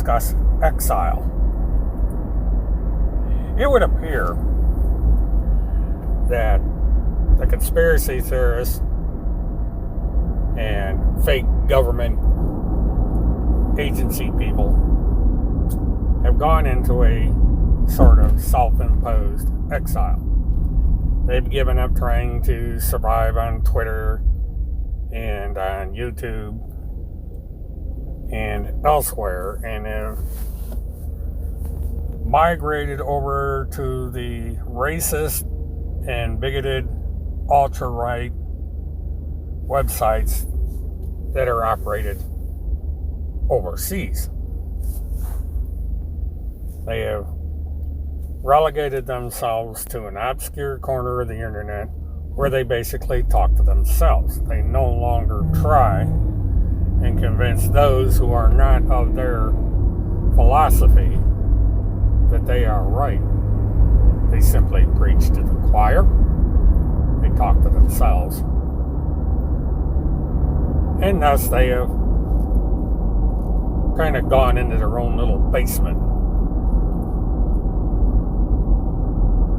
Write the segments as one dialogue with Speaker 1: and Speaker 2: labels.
Speaker 1: discuss Exile. It would appear that the conspiracy theorists and fake government agency people have gone into a sort of self-imposed exile. They've given up trying to survive on Twitter and on YouTube and elsewhere, and have migrated over to the racist and bigoted ultra-right websites that are operated overseas. They have relegated themselves to an obscure corner of the internet where they basically talk to themselves. They no longer try and convince those who are not of their philosophy that they are right. They simply preach to the choir. They talk to themselves. And thus they have kind of gone into their own little basement.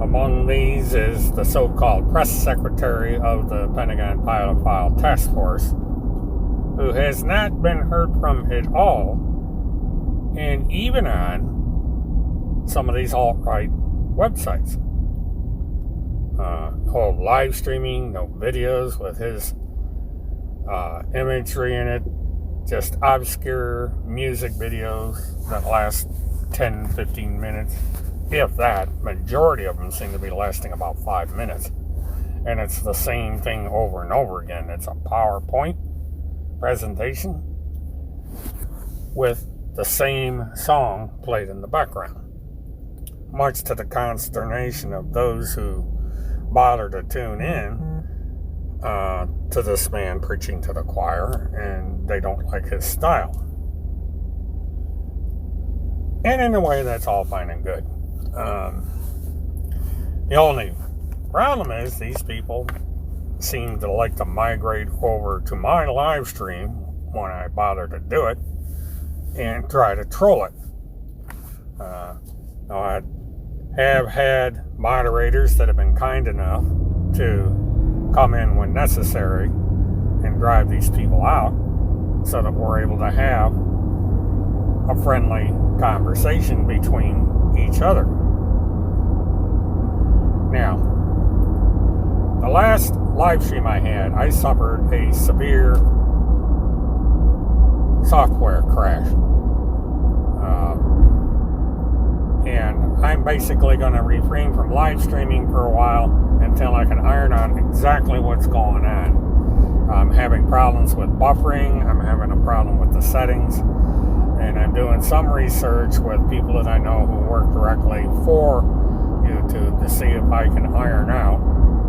Speaker 1: Among these is the so-called press secretary of the Pentagon Pedophile Task Force, who has not been heard from at all, and even on some of these alt-right websites. No live streaming, no videos with his imagery in it, just obscure music videos that last 10, 15 minutes. If that, majority of them seem to be lasting about 5 minutes. And it's the same thing over and over again. It's a PowerPoint presentation with the same song played in the background. Much to the consternation of those who bother to tune in to this man preaching to the choir, and they don't like his style. And in a way, that's all fine and good. The only problem is these people seem to like to migrate over to my live stream when I bother to do it and try to troll it. Now, I have had moderators that have been kind enough to come in when necessary and drive these people out so that we're able to have a friendly conversation between each other. Now, the last live stream I had, I suffered a severe software crash. And I'm basically going to refrain from live streaming for a while until I can iron out exactly what's going on. I'm having problems with buffering. I'm having a problem with the settings. And I'm doing some research with people that I know who work directly for YouTube to see if I can iron out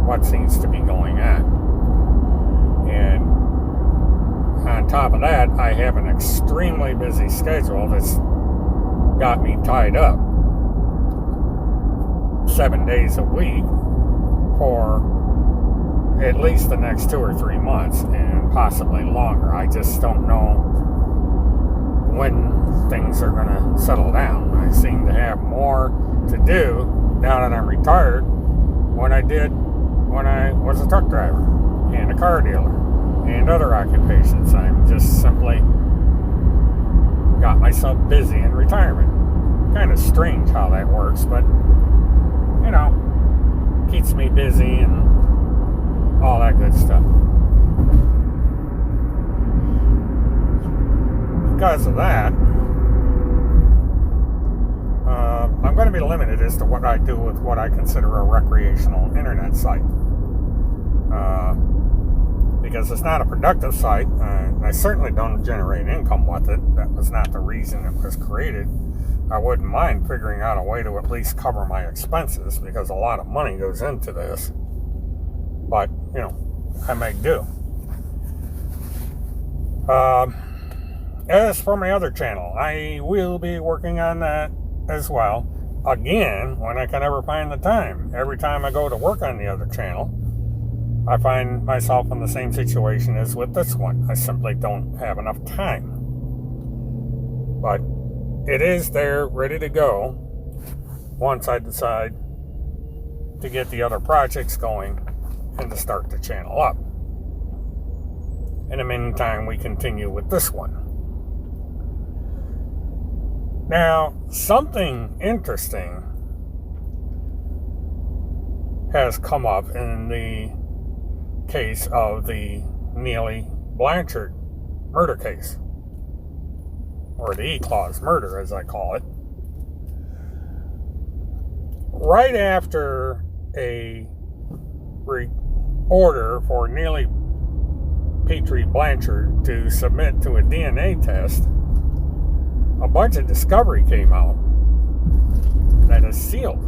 Speaker 1: what seems to be going on. And on top of that, I have an extremely busy schedule that's got me tied up 7 days a week for at least the next 2 or 3 months, and possibly longer. I just don't know when things are going to settle down. I seem to have more to do now that I'm retired than I did when I was a truck driver and a car dealer and other occupations. I'm just simply got myself busy in retirement. Kind of strange how that works, but you know, keeps me busy and all that good stuff. Because of that, I'm going to be limited as to what I do with what I consider a recreational internet site. Because it's not a productive site. I certainly don't generate income with it. That was not the reason it was created. I wouldn't mind figuring out a way to at least cover my expenses, because a lot of money goes into this. But, you know, I make do. As for my other channel, I will be working on that as well. Again, when I can ever find the time. Every time I go to work on the other channel, I find myself in the same situation as with this one. I simply don't have enough time. But it is there, ready to go, once I decide to get the other projects going and to start the channel up. In the meantime, we continue with this one. Now, something interesting has come up in the case of the Neely Blanchard murder case, or the E-Clause murder, as I call it. Right after a order for Neely Petrie Blanchard to submit to a DNA test, a bunch of discovery came out that is sealed.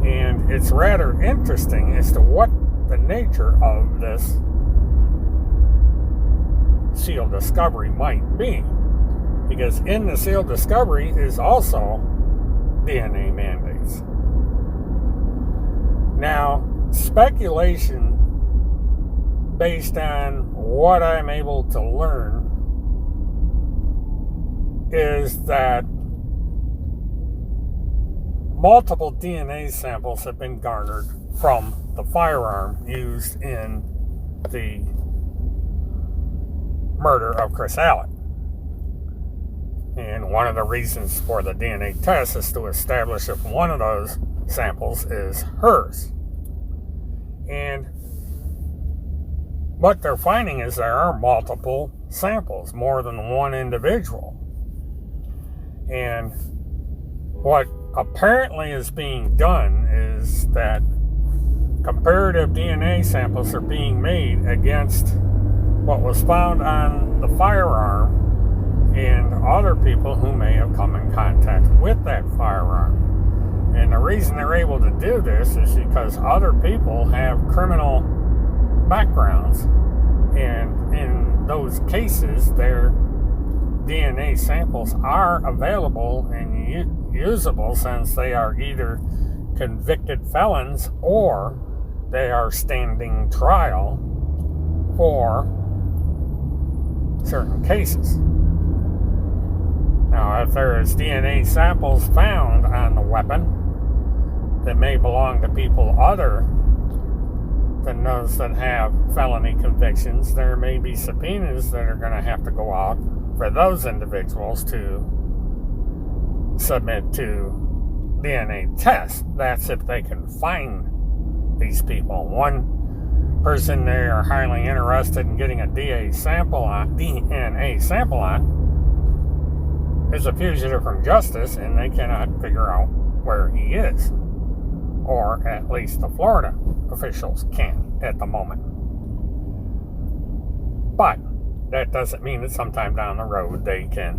Speaker 1: And it's rather interesting as to what the nature of this sealed discovery might be. Because in the sealed discovery is also DNA mandates. Now, speculation based on what I'm able to learn is that multiple DNA samples have been garnered from the firearm used in the murder of Chris Allen. And one of the reasons for the DNA test is to establish if one of those samples is hers. And what they're finding is there are multiple samples, more than one individual. And what apparently is being done is that comparative DNA samples are being made against what was found on the firearm and other people who may have come in contact with that firearm. And the reason they're able to do this is because other people have criminal backgrounds, and in those cases their DNA samples are available and usable, since they are either convicted felons or they are standing trial for certain cases. Now, if there is DNA samples found on the weapon that may belong to people other than those that have felony convictions, there may be subpoenas that are going to have to go out for those individuals to submit to DNA tests. That's if they can find these people. One person they are highly interested in getting a DNA sample on is a fugitive from justice, and they cannot figure out where he is, or at least the Florida officials can at the moment. But that doesn't mean that sometime down the road they can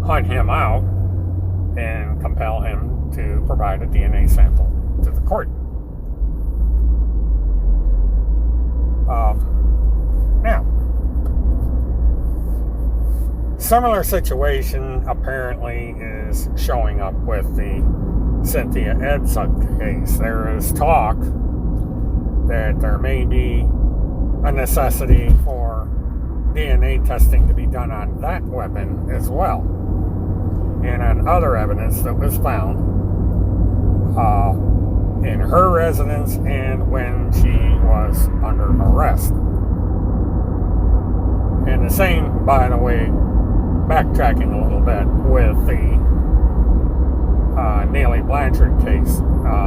Speaker 1: hunt him out and compel him to provide a DNA sample to the court. Now, similar situation apparently is showing up with the Cynthia Edsug case. There is talk that there may be a necessity for DNA testing to be done on that weapon as well, and on other evidence that was found in her residence and when she was under arrest. And the same, by the way, backtracking a little bit, with the Neely Blanchard case.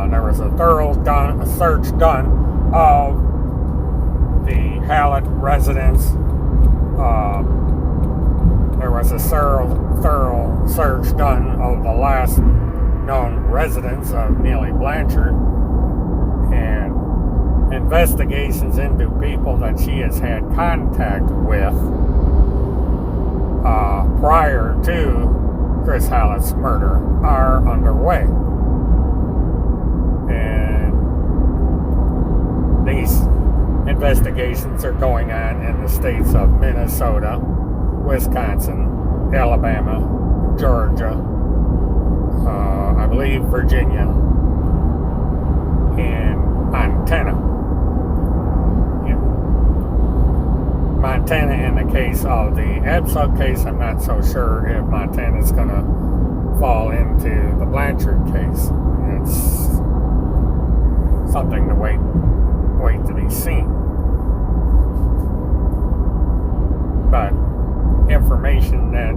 Speaker 1: There was a thorough search done of the Hallett residence. There was a thorough search done of the last known residence of Neely Blanchard, and investigations into people that she has had contact with prior to Chris Hallett's murder are underway. And these investigations are going on in the states of Minnesota, Wisconsin, Alabama, Georgia, I believe Virginia, and Montana. Montana in the case of the Exile case. I'm not so sure if Montana is going to fall into the Blanchard case. It's something to wait to be seen. But information that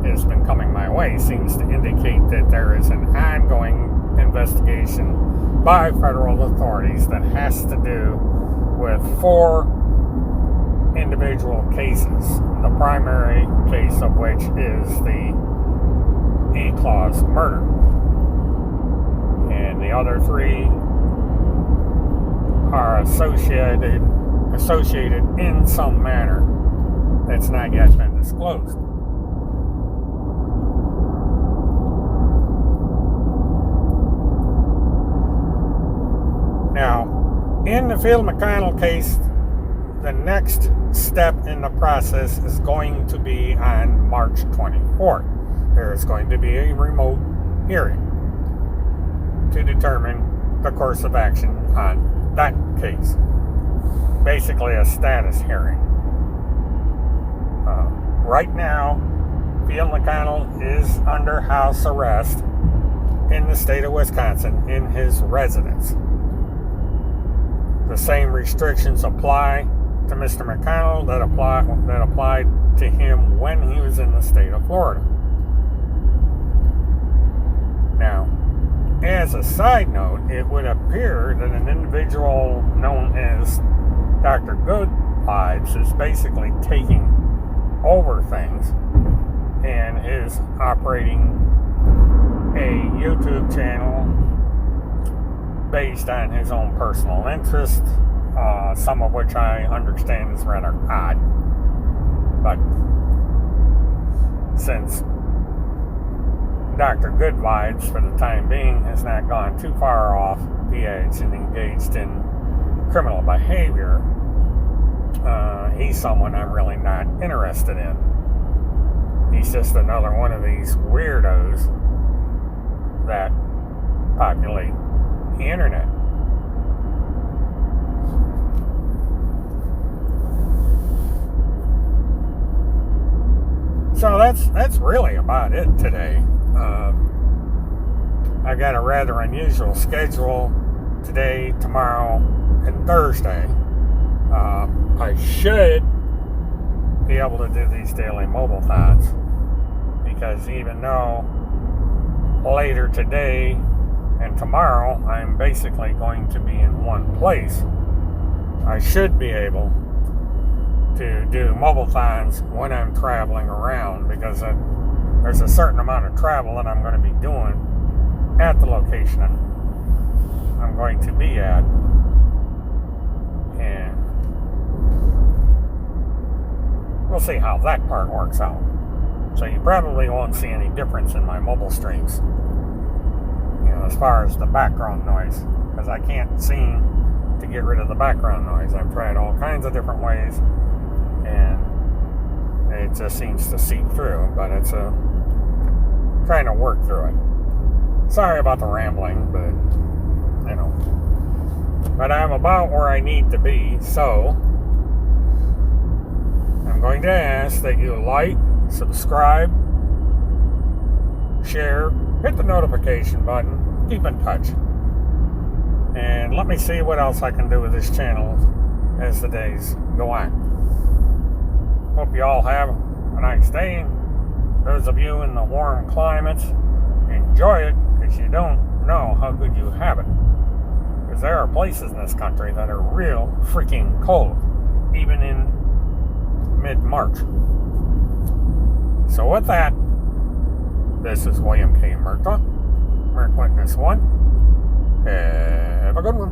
Speaker 1: has been coming my way seems to indicate that there is an ongoing investigation by federal authorities that has to do with 4 individual cases, the primary case of which is the E-Clause murder. And the other 3 are associated in some manner that's not yet been disclosed. Now, in the Phil McConnell case, the next step in the process is going to be on March 24th. There is going to be a remote hearing to determine the course of action on that case. Basically a status hearing. Right now, Phil McConnell is under house arrest in the state of Wisconsin in his residence. The same restrictions apply to Mr. McConnell that applied to him when he was in the state of Florida. Now, as a side note, it would appear that an individual known as Dr. Good Vibes is basically taking over things and is operating a YouTube channel based on his own personal interest, some of which I understand is rather odd. But since Dr. Good Vibes, for the time being, has not gone too far off the edge and engaged in criminal behavior, he's someone I'm really not interested in. He's just another one of these weirdos that populate the internet. So that's really about it today. I've got a rather unusual schedule today, tomorrow, and Thursday. I should be able to do these daily mobile thoughts, because even though later today and tomorrow I'm basically going to be in one place, I should be able to do mobile thons when I'm traveling around, because there's a certain amount of travel that I'm going to be doing at the location I'm going to be at. And we'll see how that part works out. So you probably won't see any difference in my mobile streams, as far as the background noise, because I can't seem to get rid of the background noise. I've tried all kinds of different ways, and it just seems to seep through, but it's trying to work through it. Sorry about the rambling, but but I'm about where I need to be, so I'm going to ask that you like, subscribe, share, hit the notification button, keep in touch, and let me see what else I can do with this channel as the days go on. Hope you all have a nice day. Those of you in the warm climates, enjoy it, because you don't know how good you have it. Because there are places in this country that are real freaking cold, even in mid-March. So with that, this is William K. Murtaugh, Merc Witness 1. Have a good one.